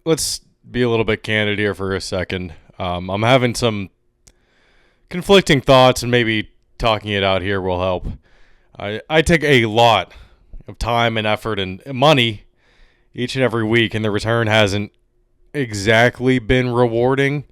Let's be a little bit candid here for a second. I'm having some conflicting thoughts, and maybe talking it out here will help. I take a lot of time and effort and money each and every week, and the return hasn't exactly been rewarding.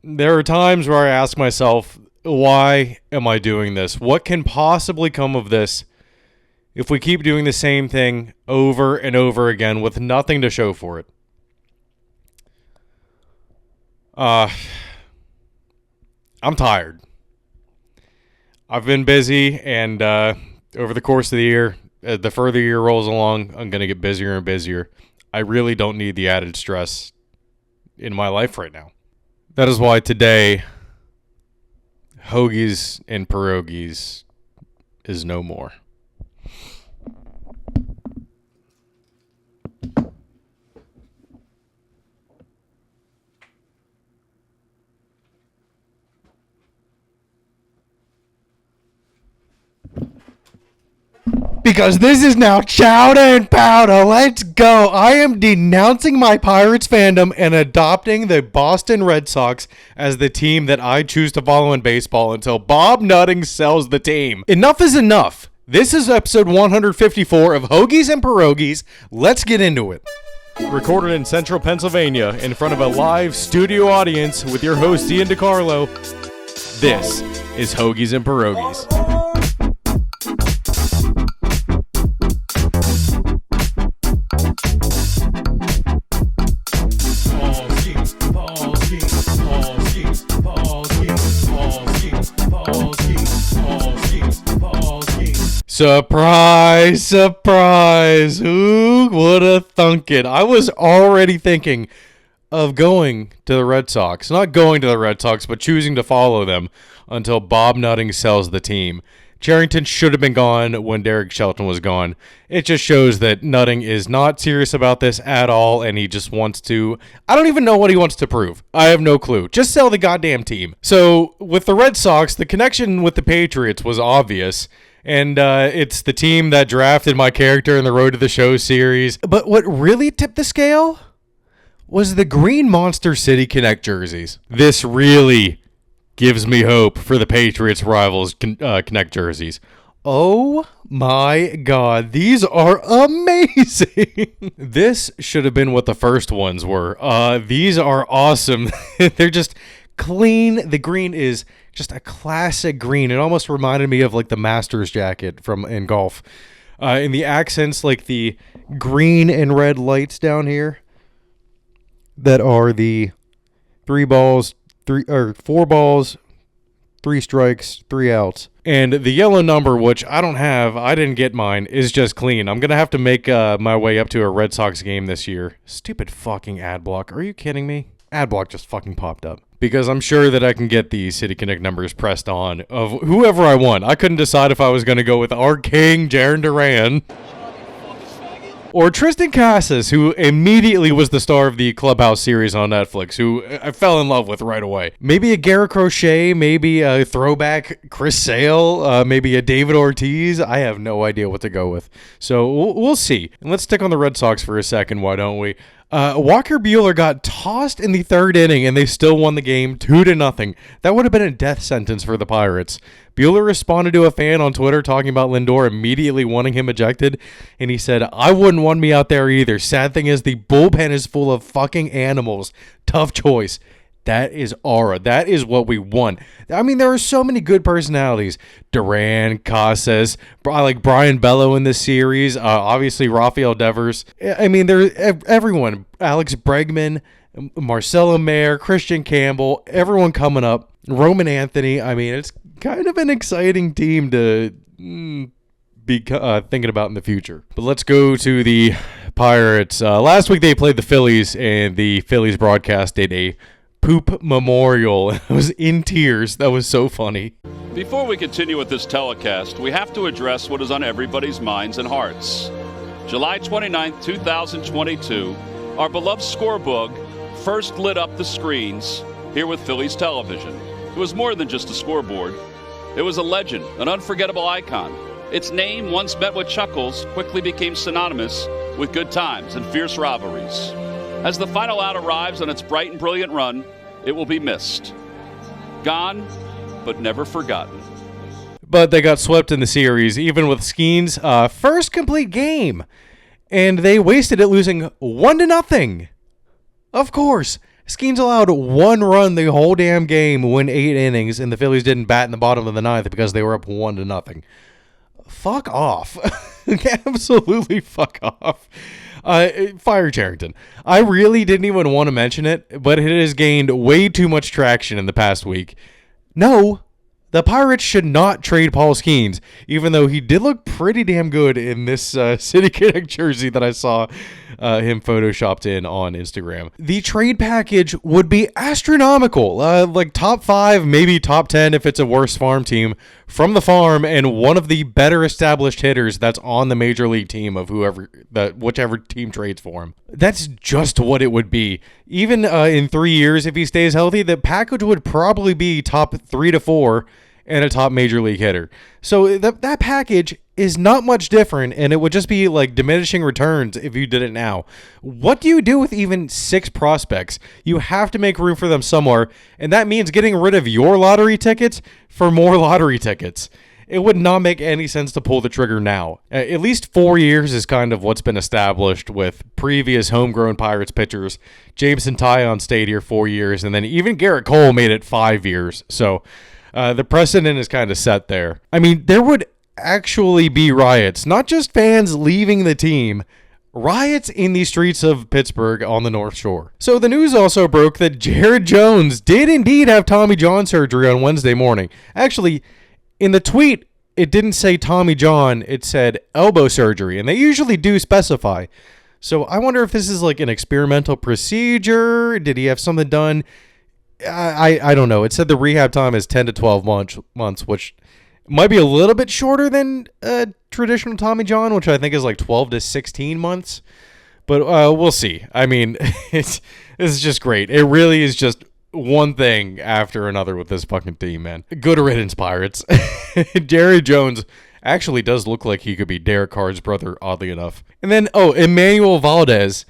There are times where I ask myself, why am I doing this? What can possibly come of this if we keep doing the same thing over and over again with nothing to show for it? I'm tired. I've been busy, and over the course of the year, the further year rolls along, I'm going to get busier and busier. I really don't need the added stress in my life right now. That is why today, Hoagies and Pierogis is no more. Because this is now chowder and powder. Let's go. I am denouncing my Pirates fandom and adopting the Boston Red Sox as the team that I choose to follow in baseball until Bob Nutting sells the team. Enough is enough. This is episode 154 of Hoagies and Pierogis. Let's get into it. Recorded in central Pennsylvania in front of a live studio audience with your host Ian DiCarlo, this is Hoagies and Pierogis. Surprise, surprise. Who would have thunk it? I was already thinking of going to the Red Sox. Not going to the Red Sox, but choosing to follow them until Bob Nutting sells the team. Cherington should have been gone when Derek Shelton was gone. It just shows that Nutting is not serious about this at all, and he just wants to... I don't even know what he wants to prove. I have no clue. Just sell the goddamn team. So, with the Red Sox, the connection with the Patriots was obvious. And it's the team that drafted my character in the Road to the Show series. But what really tipped the scale was the green Monster City Connect jerseys. This really gives me hope for the Patriots rivals Connect jerseys. Oh my God, these are amazing. This should have been what the first ones were. These are awesome. They're just clean. The green is just a classic green. It almost reminded me of like the Masters jacket from in golf. In the accents, like the green and red lights down here that are the 4 balls, 3 strikes, 3 outs. And the yellow number, which I don't have, I didn't get mine, is just clean. I'm going to have to make my way up to a Red Sox game this year. Stupid fucking ad block. Are you kidding me? Ad block just fucking popped up. Because I'm sure that I can get the City Connect numbers pressed on of whoever I want. I couldn't decide if I was going to go with our king, Jaron Duran, or Tristan Casas, who immediately was the star of the Clubhouse series on Netflix, who I fell in love with right away. Maybe a Garrett Crochet, maybe a throwback Chris Sale, maybe a David Ortiz. I have no idea what to go with. So we'll see. And let's stick on the Red Sox for a second, why don't we? Walker Buehler got tossed in the 3rd inning, and they still won the game 2-0. That would have been a death sentence for the Pirates. Buehler responded to a fan on Twitter talking about Lindor immediately wanting him ejected, and he said, "I wouldn't want me out there either. Sad thing is the bullpen is full of fucking animals. Tough choice." That is aura. That is what we want. I mean, there are so many good personalities. Duran, Casas, I like Brian Bello in this series. Obviously, Rafael Devers. I mean, everyone. Alex Bregman, Marcelo Mayer, Christian Campbell, everyone coming up. Roman Anthony. I mean, it's kind of an exciting team to be thinking about in the future. But let's go to the Pirates. Last week, they played the Phillies, and the Phillies broadcast did a poop memorial. I was in tears. That was so funny. Before we continue with this telecast, we have to address what is on everybody's minds and hearts. July 29th, 2022, our beloved scorebook first lit up the screens here with Phillies television. It was more than just a scoreboard. It was a legend, an unforgettable icon, Its name, once met with chuckles, quickly became synonymous with good times and fierce rivalries. As the final out arrives on its bright and brilliant run, it will be missed. Gone, but never forgotten. But they got swept in the series, even with Skeen's first complete game. And they wasted it, losing 1-0. Of course, Skeens allowed one run the whole damn game, win 8 innings, and the Phillies didn't bat in the bottom of the 9th because they were up 1-0. Fuck off. Absolutely fuck off. Fire Charrington. I really didn't even want to mention it, but it has gained way too much traction in the past week. No, the Pirates should not trade Paul Skeens, even though he did look pretty damn good in this City Connect jersey that I saw him photoshopped in on Instagram. The trade package would be astronomical, like top 5, maybe top 10 if it's a worse farm team from the farm, and one of the better established hitters that's on the major league team of whichever team trades for him. That's just what it would be. Even in 3 years, if he stays healthy, the package would probably be top 3 to 4 and a top major league hitter. So that package is not much different, and it would just be like diminishing returns if you did it now. What do you do with even 6 prospects? You have to make room for them somewhere, and that means getting rid of your lottery tickets for more lottery tickets. It would not make any sense to pull the trigger now. At least 4 years is kind of what's been established with previous homegrown Pirates pitchers. Jameson Taillon stayed here 4 years, and then even Garrett Cole made it 5 years. So the precedent is kind of set there. I mean, there would actually be riots, not just fans leaving the team, riots in the streets of Pittsburgh on the North Shore. So the news also broke that Jared Jones did indeed have Tommy John surgery on Wednesday morning. Actually, in the tweet, it didn't say Tommy John, it said elbow surgery, and they usually do specify. So I wonder if this is like an experimental procedure. Did he have something done? I don't know. It said the rehab time is 10 to 12 months, which might be a little bit shorter than traditional Tommy John, which I think is like 12 to 16 months. But we'll see. I mean, this is just great. It really is just one thing after another with this fucking team, man. Good riddance, Pirates. Jared Jones actually does look like he could be Derek Carr's brother, oddly enough. And then, Emmanuel Valdez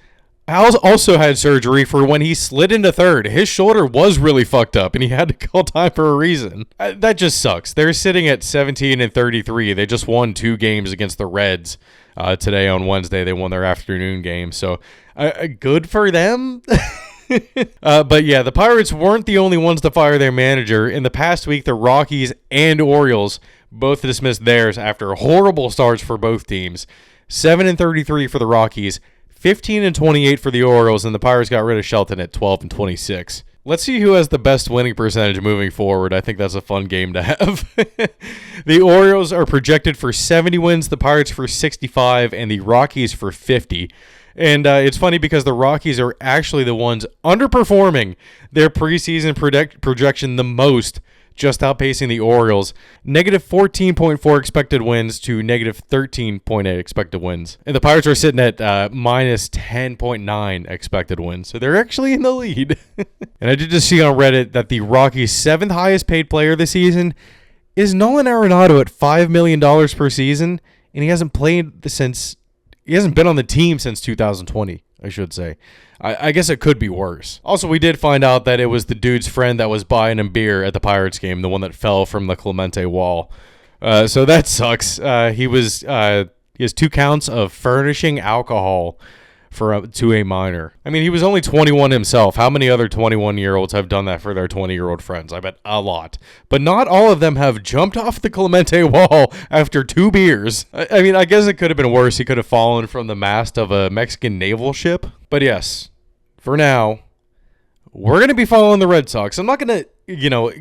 also had surgery for when he slid into third. His shoulder was really fucked up, and he had to call time for a reason. That just sucks. They're sitting at 17-33. They just won 2 games against the Reds today on Wednesday. They won their afternoon game, so good for them. But yeah, the Pirates weren't the only ones to fire their manager. In the past week, the Rockies and Orioles both dismissed theirs after horrible starts for both teams. 7-33 for the Rockies, 15-28 for the Orioles, and the Pirates got rid of Shelton at 12-26. Let's see who has the best winning percentage moving forward. I think that's a fun game to have. The Orioles are projected for 70 wins, the Pirates for 65, and the Rockies for 50. And it's funny because the Rockies are actually the ones underperforming their preseason projection the most, just outpacing the Orioles. Negative 14.4 expected wins to negative 13.8 expected wins. And the Pirates are sitting at minus 10.9 expected wins. So they're actually in the lead. And I did just see on Reddit that the Rockies' 7th highest paid player this season is Nolan Arenado at $5 million per season. And he hasn't been on the team since 2020, I should say. I guess it could be worse. Also, we did find out that it was the dude's friend that was buying him beer at the Pirates game, the one that fell from the Clemente wall. So that sucks. He has 2 counts of furnishing alcohol to a minor. I mean, he was only 21 himself. How many other 21-year-olds have done that for their 20-year-old friends? I bet a lot. But not all of them have jumped off the Clemente wall after 2 beers. I mean, I guess it could have been worse. He could have fallen from the mast of a Mexican naval ship. But yes, for now, we're going to be following the Red Sox. I'm not going to,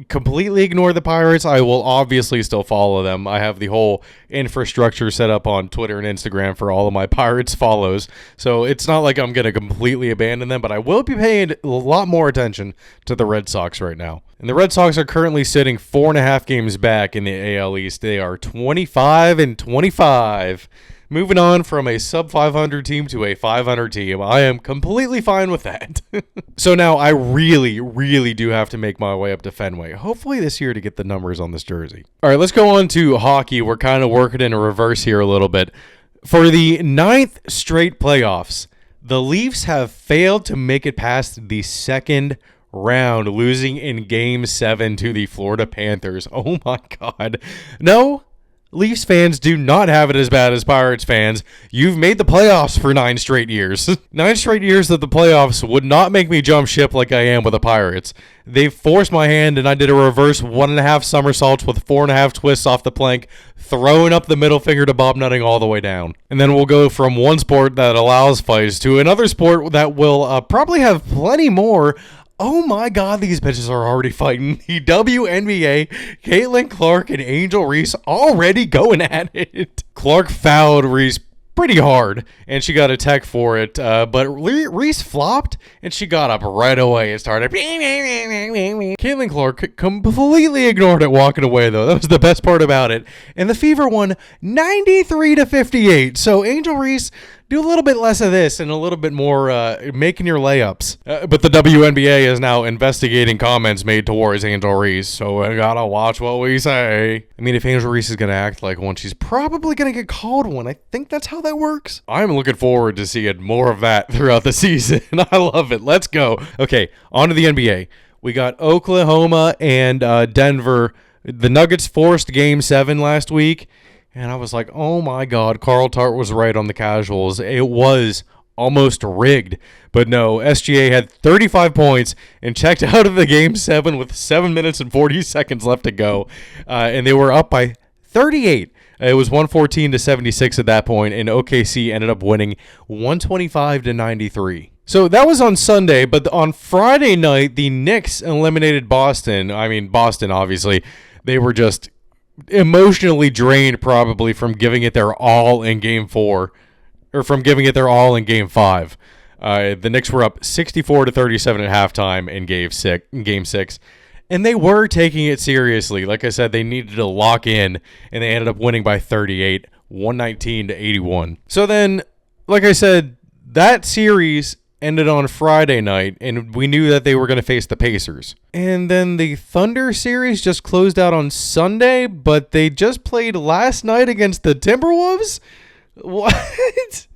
completely ignore the Pirates. I will obviously still follow them. I have the whole infrastructure set up on Twitter and Instagram for all of my Pirates follows. So it's not like I'm going to completely abandon them, but I will be paying a lot more attention to the Red Sox right now. And the Red Sox are currently sitting 4.5 games back in the AL East. They are 25-25. Moving on from a sub 500 team to a 500 team. I am completely fine with that. So now I really, really do have to make my way up to Fenway. Hopefully this year to get the numbers on this jersey. All right, let's go on to hockey. We're kind of working in reverse here a little bit. For the 9th straight playoffs, the Leafs have failed to make it past the second round, losing in Game 7 to the Florida Panthers. Oh my God. No, Leafs fans do not have it as bad as Pirates fans. You've made the playoffs for 9 straight years. 9 straight years that the playoffs would not make me jump ship like I am with the Pirates. They forced my hand, and I did a reverse 1.5 somersaults with 4.5 twists off the plank, throwing up the middle finger to Bob Nutting all the way down. And then we'll go from one sport that allows fights to another sport that will probably have plenty more. Oh my God, these bitches are already fighting. The WNBA, Caitlin Clark and Angel Reese already going at it. Clark fouled Reese pretty hard, and she got a tech for it, but Reese flopped, and she got up right away and started. Caitlin Clark completely ignored it walking away, though. That was the best part about it. And the Fever won 93-58. So Angel Reese, do a little bit less of this and a little bit more making your layups. But the WNBA is now investigating comments made towards Angel Reese, so I gotta watch what we say. I mean, if Angel Reese is gonna act like one, she's probably gonna get called one. I think that's how that works. I'm looking forward to seeing more of that throughout the season. I love it. Let's go. Okay, on to the NBA. We got Oklahoma and Denver. The Nuggets forced Game 7 last week. And I was like, oh my God, Carl Tart was right on the casuals. It was almost rigged. But no, SGA had 35 points and checked out of the Game 7 with 7 minutes and 40 seconds left to go. And they were up by 38. It was 114-76 at that point, and OKC ended up winning 125-93. So that was on Sunday, but on Friday night, the Knicks eliminated Boston. I mean, Boston, obviously. They were just emotionally drained probably from giving it their all in Game 4, or from giving it their all in Game 5. The Knicks were up 64-37 at halftime in Game 6, and they were taking it seriously. Like I said, they needed to lock in, and they ended up winning by 38, 119-81. So then, like I said, that series ended on Friday night, and we knew that they were going to face the Pacers. And then the Thunder series just closed out on Sunday, but they just played last night against the Timberwolves? What?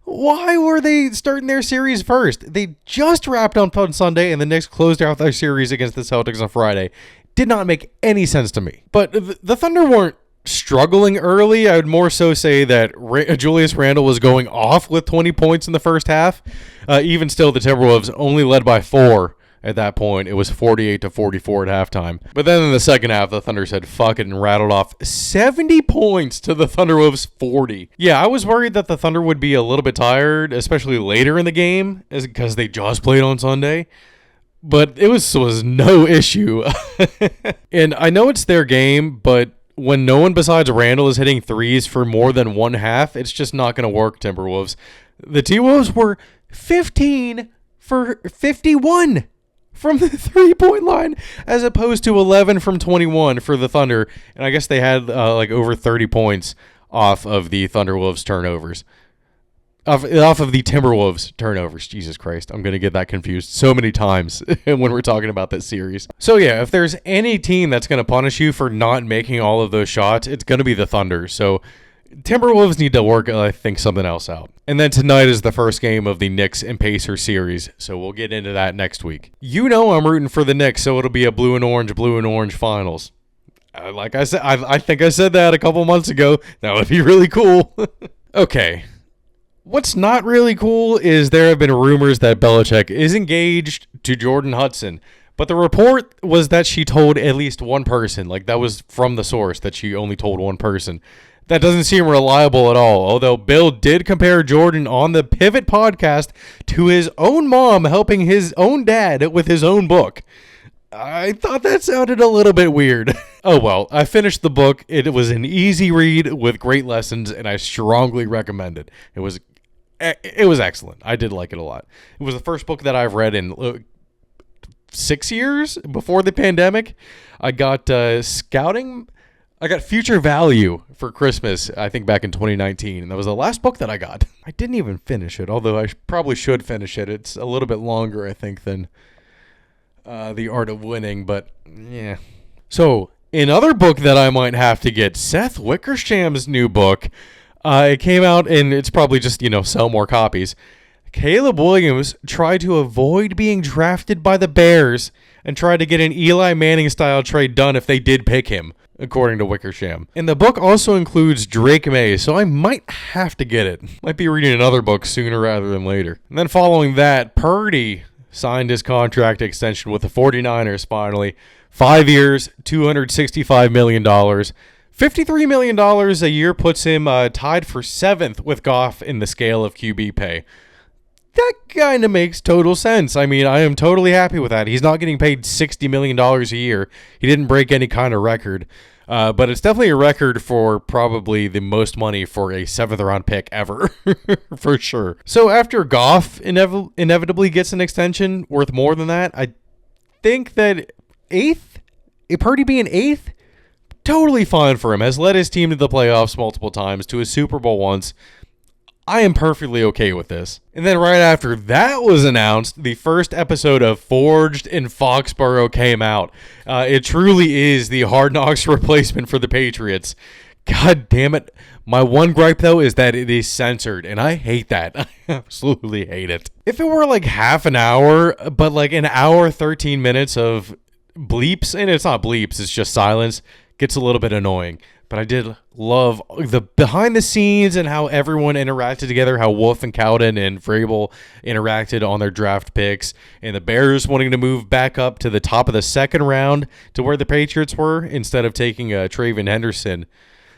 Why were they starting their series first? They just wrapped up on Sunday, and the Knicks closed out their series against the Celtics on Friday. Did not make any sense to me. But the Thunder weren't struggling early. I would more so say that Julius Randle was going off with 20 points in the first half. Even still, the Timberwolves only led by 4 at that point. It was 48-44 at halftime. But then in the second half, the Thunder said fuck it and rattled off 70 points to the Thunderwolves 40. Yeah, I was worried that the Thunder would be a little bit tired, especially later in the game, because they just played on Sunday. But it was no issue. And I know it's their game, but when no one besides Randall is hitting threes for more than one half, it's just not going to work, Timberwolves. The T-Wolves were 15 for 51 from the three-point line, as opposed to 11 from 21 for the Thunder. And I guess they had like over 30 points off of the Thunderwolves turnovers. Off of the Timberwolves turnovers. Jesus Christ, I'm going to get that confused so many times when we're talking about this series. So yeah, if there's any team that's going to punish you for not making all of those shots, it's going to be the Thunder. So Timberwolves need to work, I think, something else out. And then tonight is the first game of the Knicks and Pacers series, so we'll get into that next week. You know I'm rooting for the Knicks, so it'll be a blue and orange finals. Like I said, I think I said that a couple months ago. That would be really cool. Okay. What's not really cool is there have been rumors that Belichick is engaged to Jordan Hudson. But the report was that she told at least one person. Like, that was from the source, that she only told one person. That doesn't seem reliable at all. Although Bill did compare Jordan on the Pivot podcast to his own mom helping his own dad with his own book. I thought that sounded a little bit weird. Oh well, I finished the book. It was an easy read with great lessons, and I strongly recommend it. It was excellent. I did like it a lot. It was the first book that I've read in 6 years before the pandemic. I got scouting I got Future Value for Christmas, I think back in 2019, and that was the last book that I got. I didn't even finish it, although I probably should finish it. It's a little bit longer, I think, than The Art of Winning, but yeah. So, another book that I might have to get, Seth Wickersham's new book. It came out, and it's probably just, sell more copies. Caleb Williams tried to avoid being drafted by the Bears and tried to get an Eli Manning-style trade done if they did pick him, according to Wickersham. And the book also includes Drake May, so I might have to get it. Might be reading another book sooner rather than later. And then following that, Purdy signed his contract extension with the 49ers finally. 5 years, $265 million. $53 million a year puts him tied for 7th with Goff in the scale of QB pay. That kind of makes total sense. I mean, I am totally happy with that. He's not getting paid $60 million a year. He didn't break any kind of record. But it's definitely a record for probably the most money for a 7th-round pick ever, for sure. So after Goff inevitably gets an extension worth more than that, I think that 8th, Purdy being 8th, totally fine for him. Has led his team to the playoffs multiple times, to a Super Bowl once. I am perfectly okay with this. And then right after that was announced, the first episode of Forged in Foxborough came out. It truly is the Hard Knocks replacement for the Patriots. God damn it. My one gripe, though, is that it is censored, and I hate that. I absolutely hate it. If it were like half an hour, but like an hour, 13 minutes of bleeps, and it's not bleeps, it's just silence, gets a little bit annoying. But I did love the behind the scenes and how everyone interacted together, how Wolf and Cowden and Vrabel interacted on their draft picks, and the Bears wanting to move back up to the top of the second round to where the Patriots were instead of taking Traven Henderson.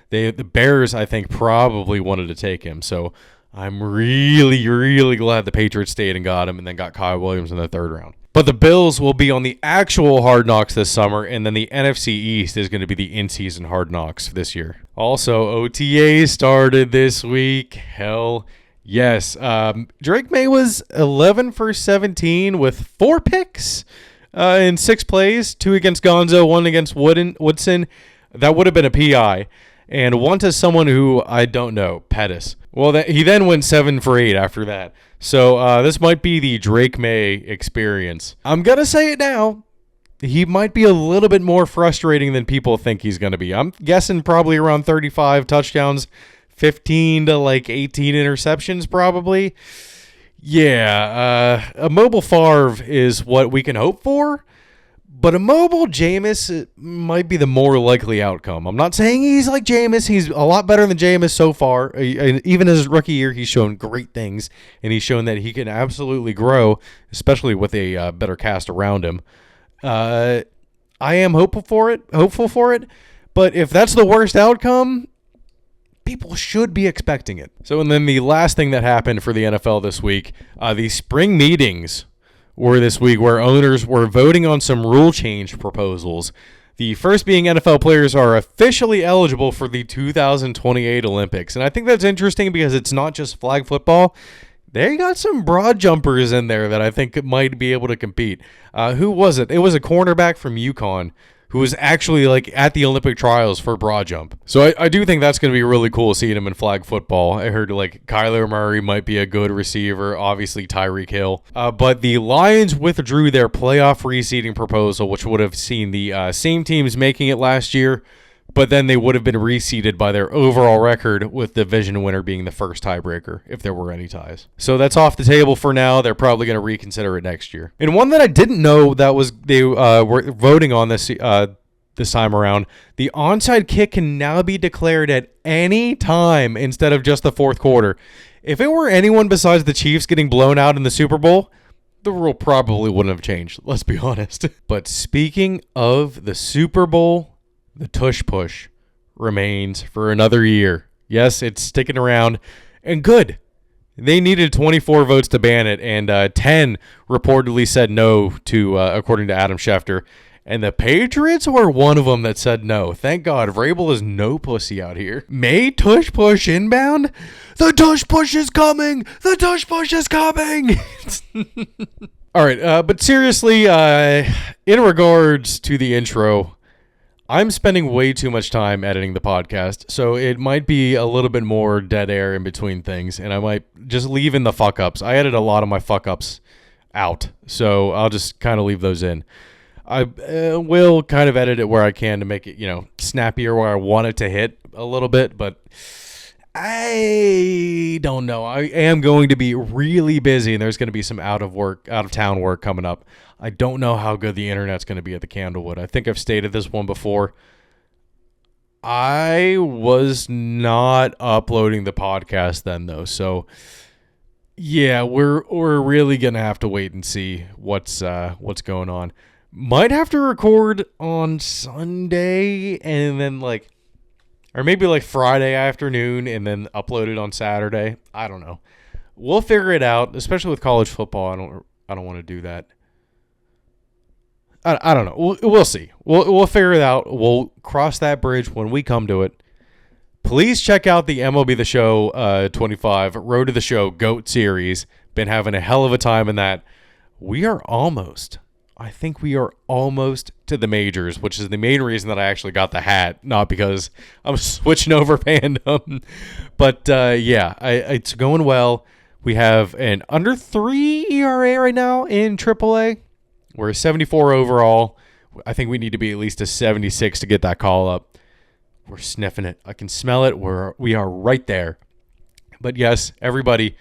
The Bears, I think, probably wanted to take him. So I'm really, really glad the Patriots stayed and got him and then got Kyle Williams in the 3rd round. But the Bills will be on the actual Hard Knocks this summer, and then the NFC East is going to be the in-season Hard Knocks this year. Also, OTA started this week. Hell yes. Drake May was 11 for 17 with 4 picks in 6 plays, 2 against Gonzo, 1 against Woodson. That would have been a PI. And 1 to someone who I don't know, Pettis. Well, he then went 7 for 8 after that. So this might be the Drake May experience. I'm going to say it now. He might be a little bit more frustrating than people think he's going to be. I'm guessing probably around 35 touchdowns, 15 to like 18 interceptions probably. Yeah, a mobile Favre is what we can hope for. But a mobile Jameis might be the more likely outcome. I'm not saying he's like Jameis. He's a lot better than Jameis so far. Even his rookie year, he's shown great things. And he's shown that he can absolutely grow, especially with a better cast around him. I am hopeful for it. But if that's the worst outcome, people should be expecting it. So, and then the last thing that happened for the NFL this week, the spring meetings were this week where owners were voting on some rule change proposals. The first being NFL players are officially eligible for the 2028 Olympics. And I think that's interesting because it's not just flag football. They got some broad jumpers in there that I think might be able to compete. Who was it? It was a cornerback from UConn who was actually like at the Olympic trials for broad jump. So I do think that's going to be really cool seeing him in flag football. I heard like Kyler Murray might be a good receiver, obviously Tyreek Hill. But the Lions withdrew their playoff reseeding proposal, which would have seen the same teams making it last year, but then they would have been reseeded by their overall record, with division winner being the first tiebreaker if there were any ties. So that's off the table for now. They're probably going to reconsider it next year. And one that I didn't know that was they were voting on this time around, the onside kick can now be declared at any time instead of just the 4th quarter. If it were anyone besides the Chiefs getting blown out in the Super Bowl, the rule probably wouldn't have changed, let's be honest. But speaking of the Super Bowl, the tush push remains for another year. Yes, it's sticking around, and good. They needed 24 votes to ban it, and 10 reportedly said no to, according to Adam Schefter. And the Patriots were one of them that said no. Thank God, Vrabel is no pussy out here. May tush push inbound? The tush push is coming! The tush push is coming! All right, but seriously, in regards to the intro, I'm spending way too much time editing the podcast, so it might be a little bit more dead air in between things, and I might just leave in the fuck-ups. I edit a lot of my fuck-ups out, so I'll just kind of leave those in. I will kind of edit it where I can to make it, snappier where I want it to hit a little bit, but I don't know. I am going to be really busy, and there's going to be some out of town work coming up. I don't know how good the internet's going to be at the Candlewood. I think I've stated this one before. I was not uploading the podcast then, though, so yeah, we're really going to have to wait and see what's going on. Might have to record on Sunday and then or maybe Friday afternoon and then upload it on Saturday. I don't know. We'll figure it out, especially with college football. I don't want to do that. I don't know. We'll see. We'll figure it out. We'll cross that bridge when we come to it. Please check out the MLB The Show 25 Road to the Show GOAT series. Been having a hell of a time in that. I think we are almost to the majors, which is the main reason that I actually got the hat, not because I'm switching over fandom. But it's going well. We have an under 3 ERA right now in AAA. We're a 74 overall. I think we need to be at least a 76 to get that call up. We're sniffing it. I can smell it. We are right there. But yes, everybody,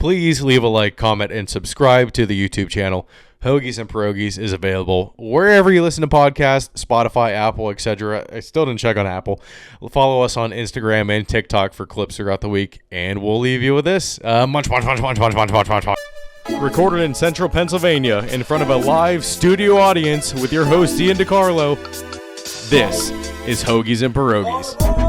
please leave a like, comment, and subscribe to the YouTube channel. Hoagies and Pierogis is available wherever you listen to podcasts, Spotify, Apple, etc. I still didn't check on Apple. Follow us on Instagram and TikTok for clips throughout the week. And we'll leave you with this. Munch. Recorded in central Pennsylvania in front of a live studio audience with your host, Ian DiCarlo. This is Hoagies and Pierogis.